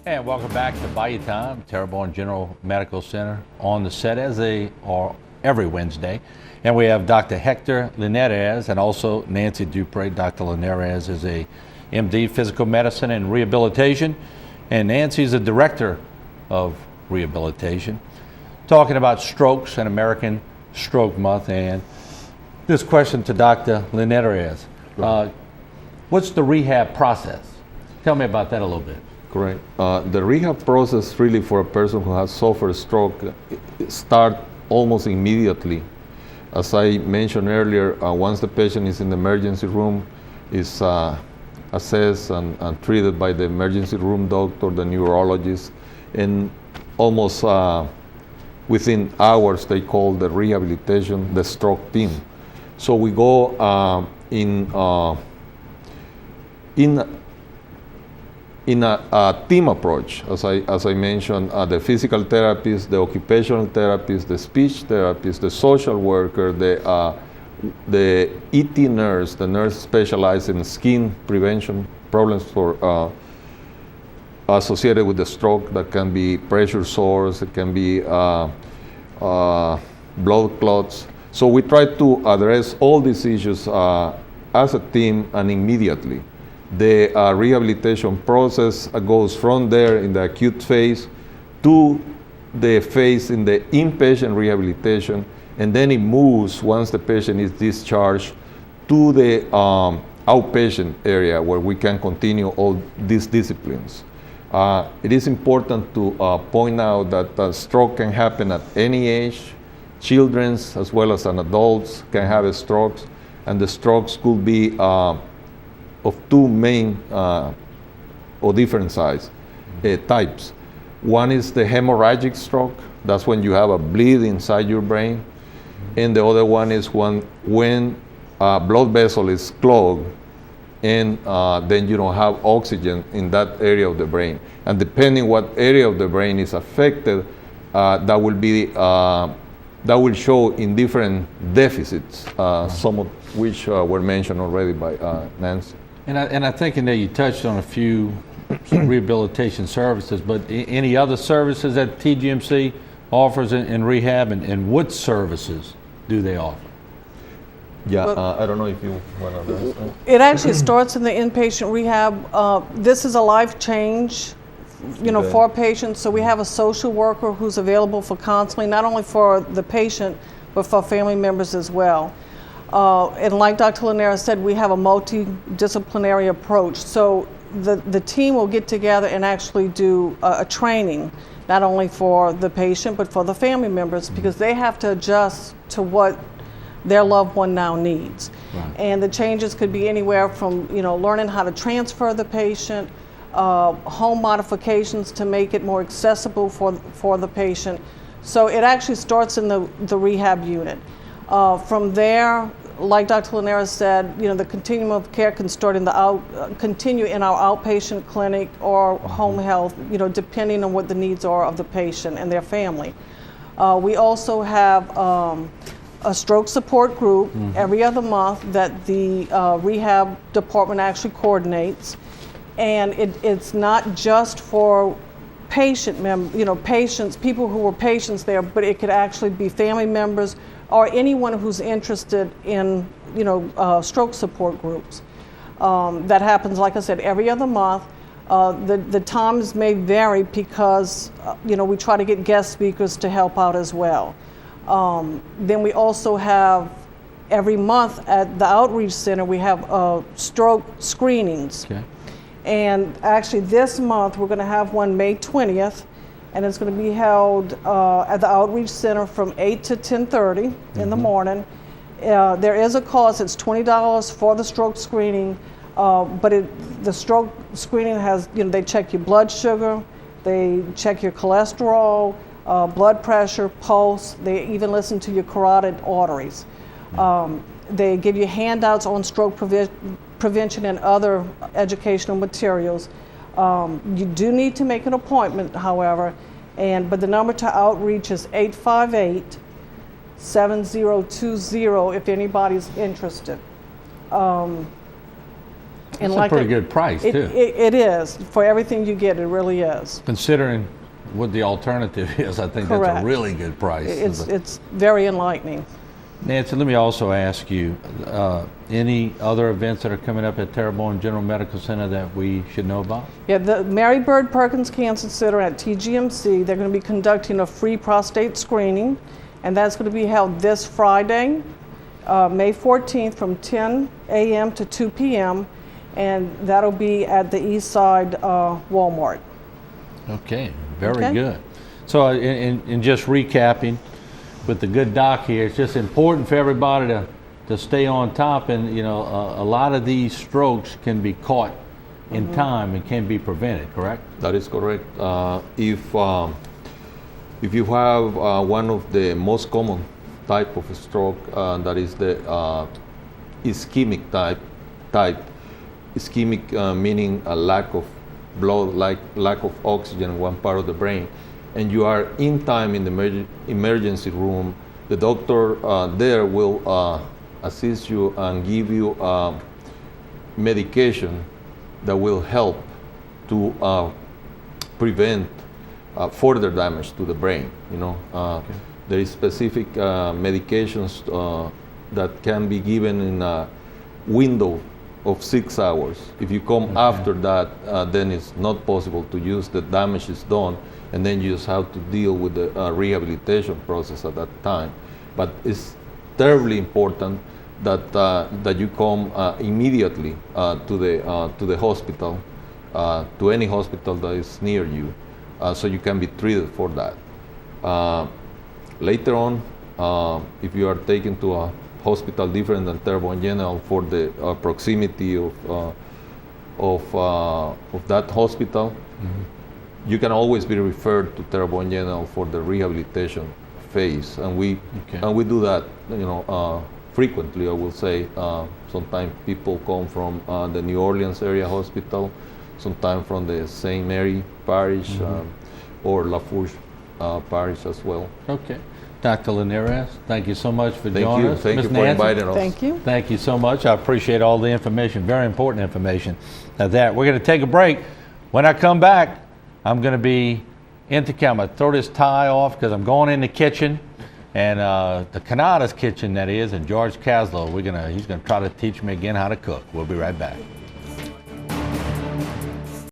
And welcome back to Bayou Time, Terrebonne General Medical Center, on the set as they are every Wednesday. And we have Dr. Hector Linares and also Nancy Dupre. Dr. Linares is a MD, Physical Medicine and Rehabilitation, and Nancy is the Director of Rehabilitation, talking about strokes and American Stroke Month. And this question to Dr. Linares, what's the rehab process? Tell me about that a little bit. Correct. The rehab process really for a person who has suffered stroke start almost immediately. As I mentioned earlier, once the patient is in the emergency room, is assessed and treated by the emergency room doctor, the neurologist, and almost within hours they call the rehabilitation the stroke team. So we go in a team approach, as I mentioned, the physical therapist, the occupational therapist, the speech therapist, the social worker, the ET nurse, the nurse specialized in skin prevention problems for associated with the stroke. That can be pressure sores, it can be blood clots. So we try to address all these issues as a team and immediately. The rehabilitation process goes from there in the acute phase to the phase in the inpatient rehabilitation, and then it moves, once the patient is discharged, to the outpatient area where we can continue all these disciplines. It is important to point out that stroke can happen at any age. Children as well as adults can have strokes, and the strokes could be of two main or different size types. One is the hemorrhagic stroke. That's when you have a bleed inside your brain. And the other one is when blood vessel is clogged and then you don't have oxygen in that area of the brain. And depending what area of the brain is affected, that will show in different deficits, some of which were mentioned already by Nancy. And I think in there you touched on a few rehabilitation services, but any other services that TGMC offers in rehab, and what services do they offer? Yeah, I don't know if you want to address that. It actually starts in the inpatient rehab. This is a life change, for patients. So we have a social worker who's available for counseling, not only for the patient, but for family members as well. And like Dr. Linares said, we have a multidisciplinary approach. So the team will get together and actually do a training, not only for the patient, but for the family members, because they have to adjust to what their loved one now needs. Right. And the changes could be anywhere from, learning how to transfer the patient, home modifications to make it more accessible for the patient. So it actually starts in the rehab unit. From there, like Dr. Linares said, the continuum of care can start continue in our outpatient clinic or home health, depending on what the needs are of the patient and their family. We also have a stroke support group every other month that the rehab department actually coordinates, and it's not just for patients, people who were patients there, but it could actually be family members or anyone who's interested in, stroke support groups. That happens, like I said, every other month. The times may vary because, we try to get guest speakers to help out as well. Then we also have, every month at the Outreach Center, we have stroke screenings. Okay. And actually this month, we're going to have one May 20th. And it's going to be held at the Outreach Center from 8 to 10:30 in the morning. There is a cost. It's $20 for the stroke screening, but the stroke screening has, they check your blood sugar, they check your cholesterol, blood pressure, pulse. They even listen to your carotid arteries. They give you handouts on stroke prevention and other educational materials. You do need to make an appointment, however, but the number to outreach is 858-7020 if anybody's interested. And That's a pretty good price, too. It is. For everything you get, it really is. Considering what the alternative is, I think that's Correct. a really good price. It's very enlightening. Nancy, let me also ask you, any other events that are coming up at Terrebonne General Medical Center that we should know about? Yeah, the Mary Bird Perkins Cancer Center at TGMC, they're going to be conducting a free prostate screening, and that's going to be held this Friday, May 14th from 10 a.m. to 2 p.m., and that'll be at the East Side Walmart. Okay, very Okay. good. So in just recapping, with the good doc here, it's just important for everybody to stay on top, and a lot of these strokes can be caught in time and can be prevented, correct? That is correct. If you have one of the most common type of stroke, that is the ischemic type. Ischemic meaning a lack of blood, lack of oxygen in one part of the brain, and you are in time in the emergency room, the doctor there will assist you and give you medication that will help to prevent further damage to the brain. Okay. There is specific medications that can be given in a window of 6 hours. If you come after that, then it's not possible to use. The damage is done, and then you just have to deal with the rehabilitation process at that time. But it's terribly important that you come immediately to the hospital, to any hospital that is near you, so you can be treated for that. Later on, if you are taken to a hospital different than Terrebonne General for the proximity of that hospital, you can always be referred to Terrebonne General for the rehabilitation phase, and we do that frequently. I will say sometimes people come from the New Orleans area hospital, sometimes from the St. Mary Parish or Lafourche Parish as well. Okay. Dr. Linares, thank you so much for joining us. Thank Ms. you for Nancy, inviting us. Thank you. Thank you so much. I appreciate all the information, very important information. Now that we're going to take a break. When I come back, I'm going to be into camera. Throw this tie off because I'm going in the kitchen, and the Canada's kitchen that is, and George Caslow. He's going to try to teach me again how to cook. We'll be right back.